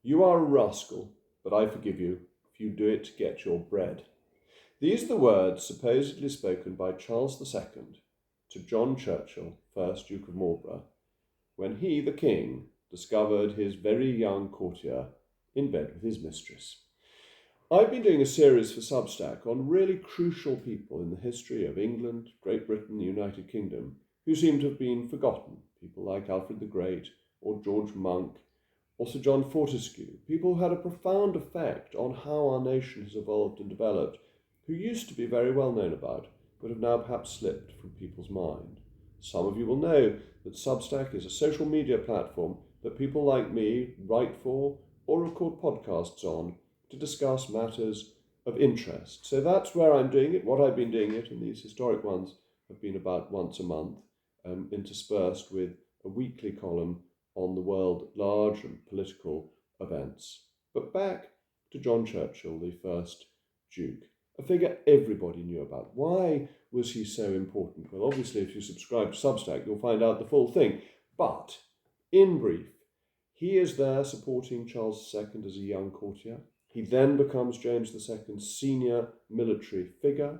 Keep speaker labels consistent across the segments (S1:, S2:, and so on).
S1: You are a rascal, but I forgive you if you do it to get your bread. These are the words supposedly spoken by Charles II to John Churchill, 1st Duke of Marlborough, when he, the king, discovered his very young courtier in bed with his mistress. I've been doing a series for Substack on really crucial people in the history of England, Great Britain, the United Kingdom, who seem to have been forgotten. People like Alfred the Great, or George Monk, or Sir John Fortescue, people who had a profound effect on how our nation has evolved and developed, who used to be very well known about, but have now perhaps slipped from people's mind. Some of you will know that Substack is a social media platform that people like me write for or record podcasts on to discuss matters of interest. So that's where I'm doing it, what I've been doing it, and these historic ones have been about once a month, interspersed with a weekly column on the world at large and political events. But back to John Churchill, the first Duke, a figure everybody knew about. Why was he so important? Well, obviously, if you subscribe to Substack, you'll find out the full thing. But, in brief, he is there supporting Charles II as a young courtier. He then becomes James II's senior military figure.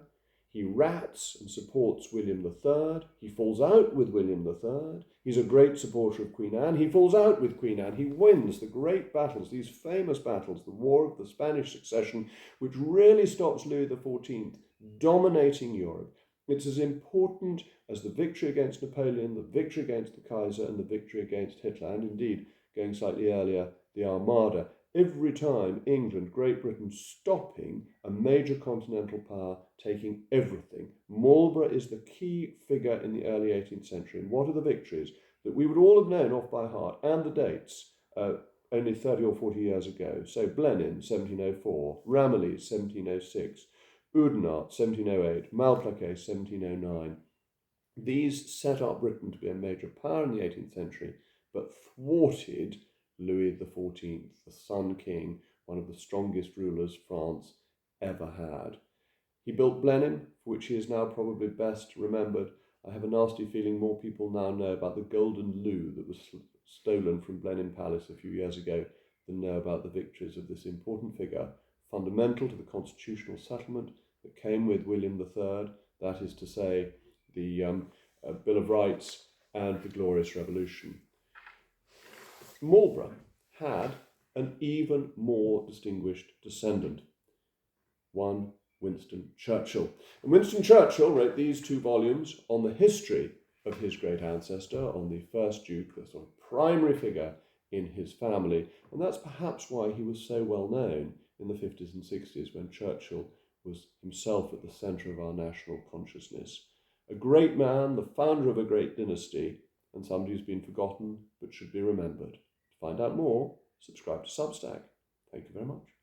S1: He rats and supports William III. He falls out with William III. He's a great supporter of Queen Anne. He falls out with Queen Anne. He wins the great battles, these famous battles, the War of the Spanish Succession, which really stops Louis XIV dominating Europe. It's as important as the victory against Napoleon, the victory against the Kaiser, and the victory against Hitler, and indeed, going slightly earlier, the Armada. Every time England, Great Britain, stopping a major continental power, taking everything. Marlborough is the key figure in the early 18th century. And what are the victories that we would all have known off by heart, and the dates, only 30 or 40 years ago? So Blenheim, 1704, Ramillies, 1706, Oudenarde, 1708, Malplaquet, 1709. These set up Britain to be a major power in the 18th century, but thwarted Louis XIV, the Sun King, one of the strongest rulers France ever had. He built Blenheim, for which he is now probably best remembered. I have a nasty feeling more people now know about the golden loo that was stolen from Blenheim Palace a few years ago than know about the victories of this important figure, fundamental to the constitutional settlement that came with William III, that is to say, the Bill of Rights and the Glorious Revolution. Marlborough had an even more distinguished descendant, one Winston Churchill. And Winston Churchill wrote these 2 volumes on the history of his great ancestor, on the first Duke, the sort of primary figure in his family. And that's perhaps why he was so well known in the 50s and 60s, when Churchill was himself at the centre of our national consciousness. A great man, the founder of a great dynasty, and somebody who's been forgotten but should be remembered. To find out more, subscribe to Substack. Thank you very much.